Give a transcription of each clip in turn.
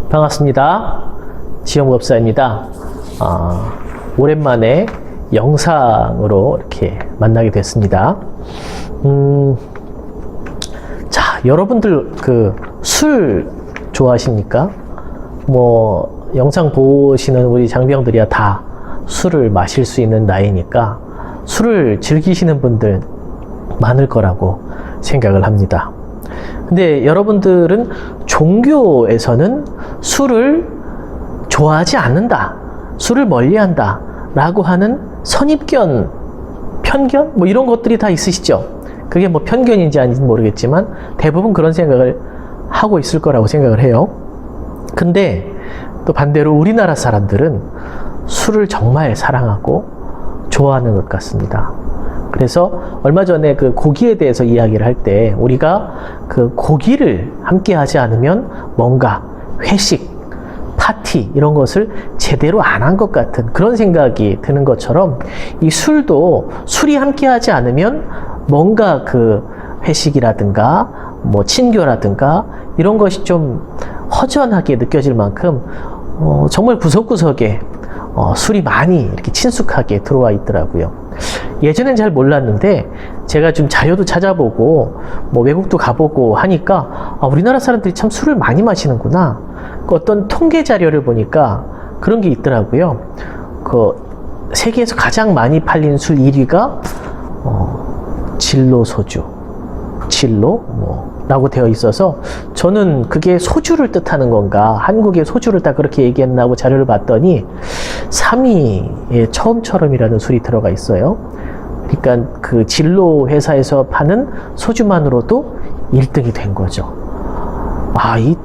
반갑습니다. 지영법사입니다. 오랜만에 영상으로 이렇게 만나게 됐습니다. 자, 여러분들 술 좋아하십니까? 뭐 영상 보시는 우리 장병들이야 다 술을 마실 수 있는 나이니까 술을 즐기시는 분들 많을 거라고 생각을 합니다. 근데 여러분들은 종교에서는 술을 좋아하지 않는다, 술을 멀리한다 라고 하는 선입견, 편견? 뭐 이런 것들이 다 있으시죠? 그게 뭐 편견인지 아닌지 모르겠지만 대부분 그런 생각을 하고 있을 거라고 생각을 해요. 근데 또 반대로 우리나라 사람들은 술을 정말 사랑하고 좋아하는 것 같습니다. 그래서 얼마 전에 그 고기에 대해서 이야기를 할 때 우리가 그 고기를 함께 하지 않으면 뭔가 회식, 파티 이런 것을 제대로 안 한 것 같은 그런 생각이 드는 것처럼 이 술도 술이 함께 하지 않으면 뭔가 그 회식이라든가 뭐 친교라든가 이런 것이 좀 허전하게 느껴질 만큼 정말 구석구석에 술이 많이 이렇게 친숙하게 들어와 있더라고요. 예전엔 잘 몰랐는데 제가 좀 자료도 찾아보고 뭐 외국도 가보고 하니까 우리나라 사람들이 참 술을 많이 마시는구나. 그 어떤 통계 자료를 보니까 그런 게 있더라고요. 그 세계에서 가장 많이 팔린 술 1위가 진로 소주, 진로 라고 되어 있어서 저는 그게 소주를 뜻하는 건가, 한국의 소주를 다 그렇게 얘기했나 하고 자료를 봤더니 3위에 처음처럼이라는 술이 들어가 있어요. 그러니까 그 진로 회사에서 파는 소주만으로도 1등이 된 거죠. 이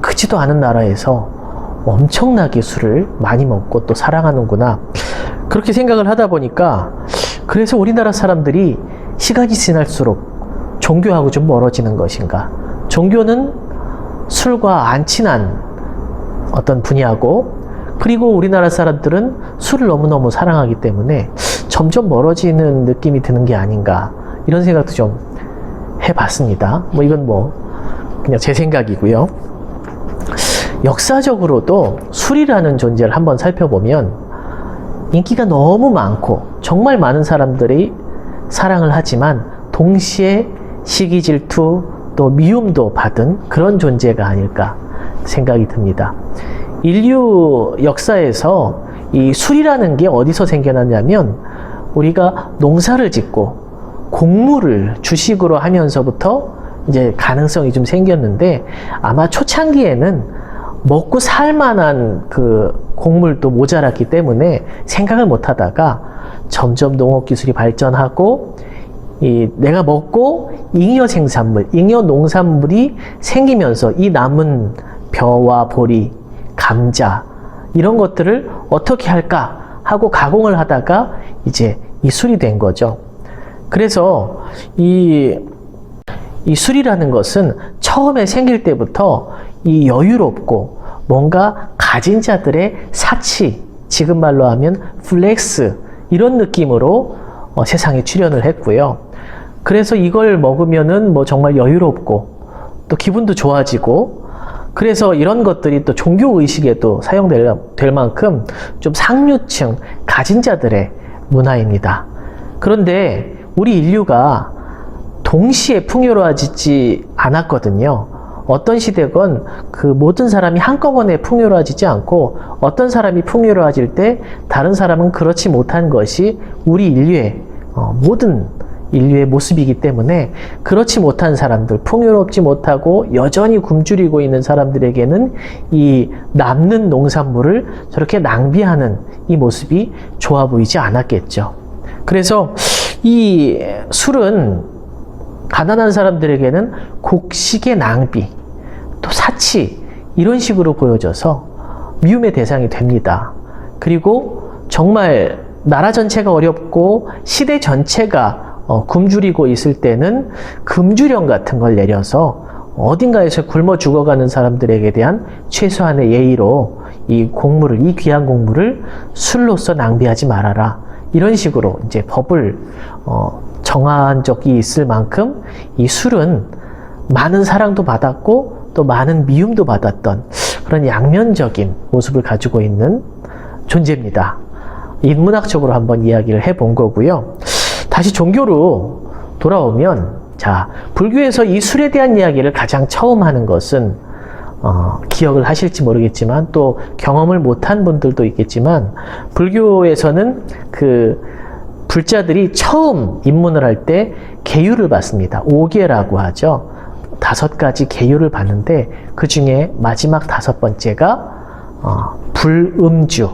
크지도 않은 나라에서 엄청나게 술을 많이 먹고 또 사랑하는구나, 그렇게 생각을 하다 보니까 그래서 우리나라 사람들이 시간이 지날수록 종교하고 좀 멀어지는 것인가? 종교는 술과 안 친한 어떤 분야고, 그리고 우리나라 사람들은 술을 너무너무 사랑하기 때문에 점점 멀어지는 느낌이 드는 게 아닌가, 이런 생각도 좀 해봤습니다. 뭐 이건 뭐 그냥 제 생각이고요. 역사적으로도 술이라는 존재를 한번 살펴보면 인기가 너무 많고 정말 많은 사람들이 사랑을 하지만 동시에 시기 질투 또 미움도 받은 그런 존재가 아닐까 생각이 듭니다. 인류 역사에서 이 술이라는 게 어디서 생겨났냐면 우리가 농사를 짓고 곡물을 주식으로 하면서부터 이제 가능성이 좀 생겼는데, 아마 초창기에는 먹고 살 만한 그 곡물도 모자랐기 때문에 생각을 못 하다가 점점 농업 기술이 발전하고 내가 먹고 잉여 생산물, 잉여 농산물이 생기면서 이 남은 벼와 보리, 감자 이런 것들을 어떻게 할까 하고 가공을 하다가 이제 이 술이 된 거죠. 그래서 이 술이라는 것은 처음에 생길 때부터 이 여유롭고 뭔가 가진 자들의 사치, 지금 말로 하면 플렉스, 이런 느낌으로 세상에 출현을 했고요. 그래서 이걸 먹으면은 뭐 정말 여유롭고 또 기분도 좋아지고, 그래서 이런 것들이 또 종교 의식에도 사용될 만큼 좀 상류층, 가진 자들의 문화입니다. 그런데 우리 인류가 동시에 풍요로워지지 않았거든요. 어떤 시대건 그 모든 사람이 한꺼번에 풍요로워지지 않고 어떤 사람이 풍요로워질 때 다른 사람은 그렇지 못한 것이 우리 인류의 모든 인류의 모습이기 때문에, 그렇지 못한 사람들, 풍요롭지 못하고 여전히 굶주리고 있는 사람들에게는 이 남는 농산물을 저렇게 낭비하는 이 모습이 좋아 보이지 않았겠죠. 그래서 이 술은 가난한 사람들에게는 곡식의 낭비, 또 사치, 이런 식으로 보여져서 미움의 대상이 됩니다. 그리고 정말 나라 전체가 어렵고 시대 전체가 굶주리고 있을 때는 금주령 같은 걸 내려서 어딘가에서 굶어 죽어가는 사람들에게 대한 최소한의 예의로 이 곡물을, 이 귀한 곡물을 술로서 낭비하지 말아라, 이런 식으로 이제 법을 정한 적이 있을 만큼 이 술은 많은 사랑도 받았고 또 많은 미움도 받았던 그런 양면적인 모습을 가지고 있는 존재입니다. 인문학적으로 한번 이야기를 해본 거고요. 다시 종교로 돌아오면, 자, 불교에서 이 술에 대한 이야기를 가장 처음 하는 것은 기억을 하실지 모르겠지만 또 경험을 못한 분들도 있겠지만, 불교에서는 그 불자들이 처음 입문을 할 때 계율을 받습니다. 5계라고 하죠. 5가지 계율을 받는데 그 중에 마지막 5번째가 불음주,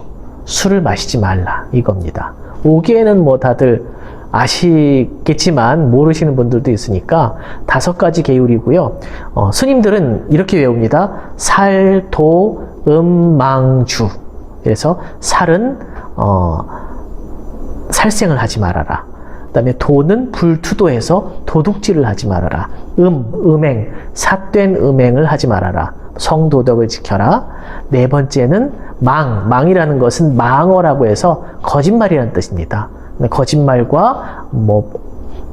술을 마시지 말라, 이겁니다. 5계는 뭐 다들 아시겠지만 모르시는 분들도 있으니까 5가지 계율이고요. 스님들은 이렇게 외웁니다. 살, 도, 망주. 그래서 살은 살생을 하지 말아라. 그 다음에 도는 불투도해서 도둑질을 하지 말아라. 음행, 삿된 음행을 하지 말아라. 성도덕을 지켜라. 4번째는 망이라는 것은 망어라고 해서 거짓말이라는 뜻입니다. 거짓말과 뭐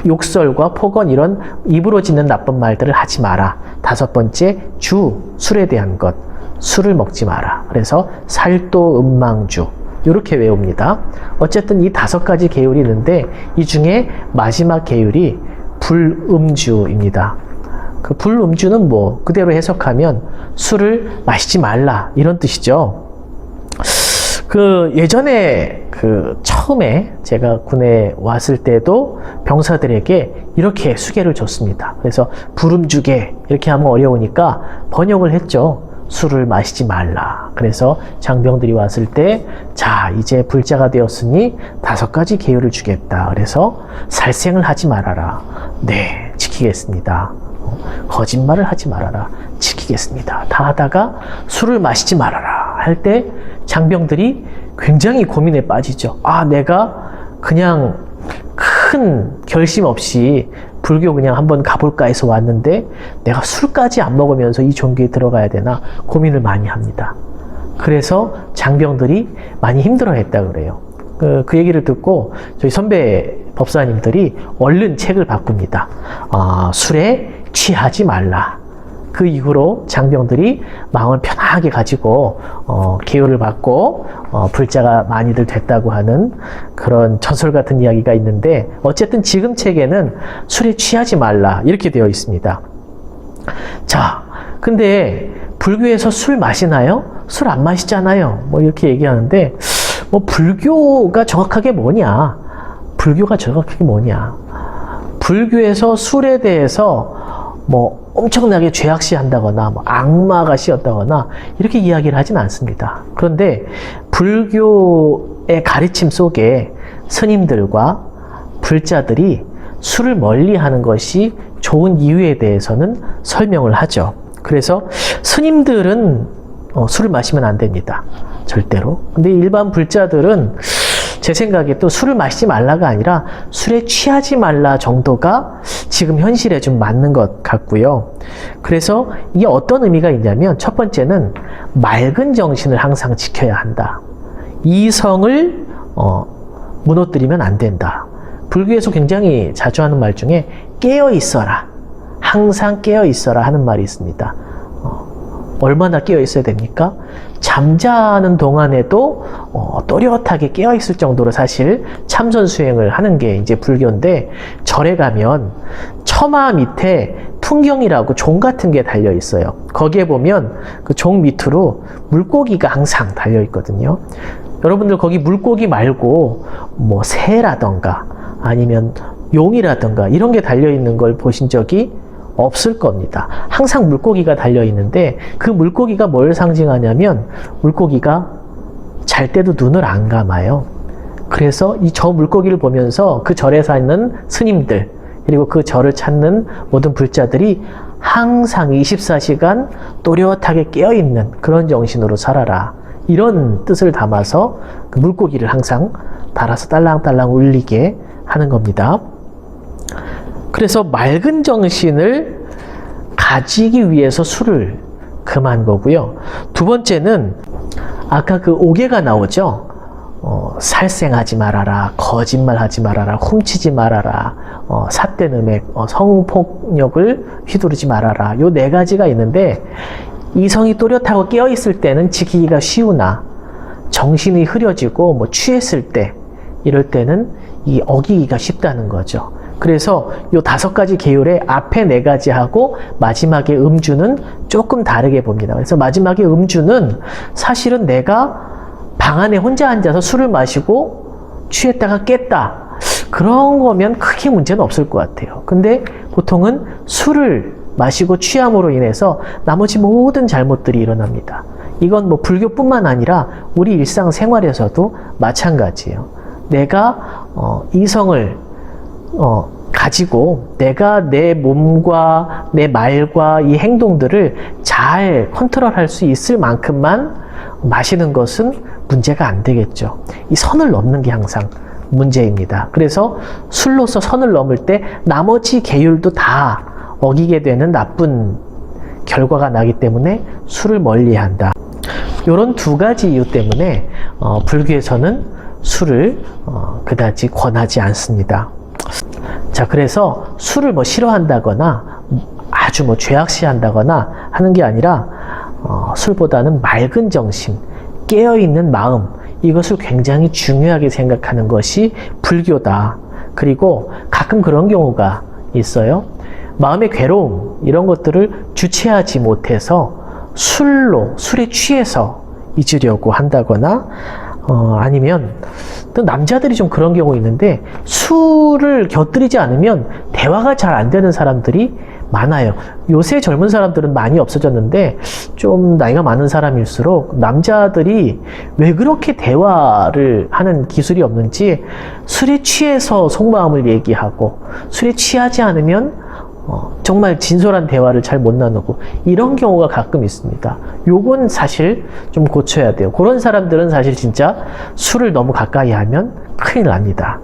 욕설과 폭언, 이런 입으로 짓는 나쁜 말들을 하지 마라. 5번째, 술에 대한 것, 술을 먹지 마라. 그래서 살도 음망주, 이렇게 외웁니다. 어쨌든 이 5가지 계율이 있는데 이 중에 마지막 계율이 불음주입니다. 그 불음주는 뭐 그대로 해석하면 술을 마시지 말라, 이런 뜻이죠. 그 예전에 처음에 제가 군에 왔을 때도 병사들에게 이렇게 수계를 줬습니다. 그래서 불음주계 이렇게 하면 어려우니까 번역을 했죠. 술을 마시지 말라. 그래서 장병들이 왔을 때, 자, 이제 불자가 되었으니 5가지 계율을 주겠다. 그래서 살생을 하지 말아라. 네, 지키겠습니다. 거짓말을 하지 말아라. 지키겠습니다. 다 하다가 술을 마시지 말아라 할 때 장병들이 굉장히 고민에 빠지죠. 아, 내가 그냥 큰 결심 없이 불교 그냥 한번 가볼까 해서 왔는데 내가 술까지 안 먹으면서 이 종교에 들어가야 되나 고민을 많이 합니다. 그래서 장병들이 많이 힘들어했다 그래요. 그 얘기를 듣고 저희 선배 법사님들이 얼른 책을 바꿉니다. 술에 취하지 말라. 그 이후로 장병들이 마음을 편하게 가지고 계율을 받고 불자가 많이들 됐다고 하는 그런 전설 같은 이야기가 있는데, 어쨌든 지금 책에는 술에 취하지 말라 이렇게 되어 있습니다. 자, 근데 불교에서 술 마시나요? 술 안 마시잖아요. 뭐 이렇게 얘기하는데, 뭐 불교가 정확하게 뭐냐? 불교가 정확하게 뭐냐? 불교에서 술에 대해서 뭐 엄청나게 죄악시한다거나 뭐 악마가 씌었다거나 이렇게 이야기를 하진 않습니다. 그런데 불교의 가르침 속에 스님들과 불자들이 술을 멀리하는 것이 좋은 이유에 대해서는 설명을 하죠. 그래서 스님들은 술을 마시면 안 됩니다. 절대로. 근데 일반 불자들은 제 생각에 또 술을 마시지 말라가 아니라 술에 취하지 말라 정도가 지금 현실에 좀 맞는 것 같고요. 그래서 이게 어떤 의미가 있냐면, 첫 번째는 맑은 정신을 항상 지켜야 한다. 이성을 무너뜨리면 안 된다. 불교에서 굉장히 자주 하는 말 중에 깨어 있어라, 항상 깨어 있어라 하는 말이 있습니다. 얼마나 깨어 있어야 됩니까? 잠자는 동안에도 또렷하게 깨어 있을 정도로 사실 참선 수행을 하는 게 이제 불교인데, 절에 가면 처마 밑에 풍경이라고 종 같은 게 달려 있어요. 거기에 보면 그 종 밑으로 물고기가 항상 달려 있거든요. 여러분들 거기 물고기 말고 뭐 새라던가 아니면 용이라던가 이런 게 달려 있는 걸 보신 적이 없을 겁니다. 항상 물고기가 달려 있는데, 그 물고기가 뭘 상징하냐면, 물고기가 잘 때도 눈을 안 감아요. 그래서 저 물고기를 보면서 그 절에 사는 스님들, 그리고 그 절을 찾는 모든 불자들이 항상 24시간 또렷하게 깨어있는 그런 정신으로 살아라, 이런 뜻을 담아서 그 물고기를 항상 달아서 딸랑딸랑 울리게 하는 겁니다. 그래서 맑은 정신을 가지기 위해서 술을 금한 거고요. 두 번째는 아까 그 5계가 나오죠. 살생하지 말아라, 거짓말하지 말아라, 훔치지 말아라, 삿된 음액, 성폭력을 휘두르지 말아라. 요 4가지가 있는데, 이성이 또렷하고 깨어있을 때는 지키기가 쉬우나 정신이 흐려지고 뭐 취했을 때 이럴 때는 이 어기기가 쉽다는 거죠. 그래서 요 5가지 계율의 앞에 4가지 하고 마지막에 음주는 조금 다르게 봅니다. 그래서 마지막에 음주는 사실은 내가 방 안에 혼자 앉아서 술을 마시고 취했다가 깼다. 그런 거면 크게 문제는 없을 것 같아요. 근데 보통은 술을 마시고 취함으로 인해서 나머지 모든 잘못들이 일어납니다. 이건 뭐 불교뿐만 아니라 우리 일상생활에서도 마찬가지예요. 내가 이성을 가지고 내가 내 몸과 내 말과 이 행동들을 잘 컨트롤할 수 있을 만큼만 마시는 것은 문제가 안 되겠죠. 이 선을 넘는 게 항상 문제입니다. 그래서 술로서 선을 넘을 때 나머지 계율도 다 어기게 되는 나쁜 결과가 나기 때문에 술을 멀리한다. 이런 2가지 이유 때문에 불교에서는 술을 그다지 권하지 않습니다. 자, 그래서 술을 뭐 싫어한다거나 아주 뭐 죄악시한다거나 하는 게 아니라 술보다는 맑은 정신, 깨어있는 마음, 이것을 굉장히 중요하게 생각하는 것이 불교다. 그리고 가끔 그런 경우가 있어요. 마음의 괴로움 이런 것들을 주체하지 못해서 술에 취해서 잊으려고 한다거나 아니면 또 남자들이 좀 그런 경우 있는데 술을 곁들이지 않으면 대화가 잘 안 되는 사람들이 많아요. 요새 젊은 사람들은 많이 없어졌는데 좀 나이가 많은 사람일수록 남자들이 왜 그렇게 대화를 하는 기술이 없는지 술에 취해서 속마음을 얘기하고 술에 취하지 않으면 정말 진솔한 대화를 잘 못 나누고 이런 경우가 가끔 있습니다. 요건 사실 좀 고쳐야 돼요. 그런 사람들은 사실 진짜 술을 너무 가까이 하면 큰일 납니다.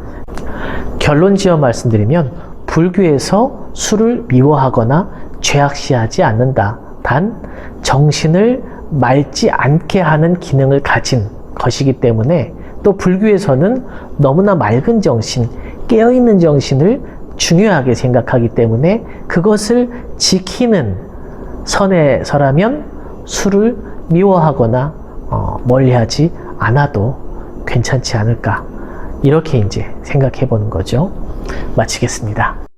결론 지어 말씀드리면 불교에서 술을 미워하거나 죄악시하지 않는다. 단 정신을 맑지 않게 하는 기능을 가진 것이기 때문에 또 불교에서는 너무나 맑은 정신, 깨어있는 정신을 중요하게 생각하기 때문에 그것을 지키는 선에서라면 술을 미워하거나 멀리하지 않아도 괜찮지 않을까, 이렇게 이제 생각해 보는 거죠. 마치겠습니다.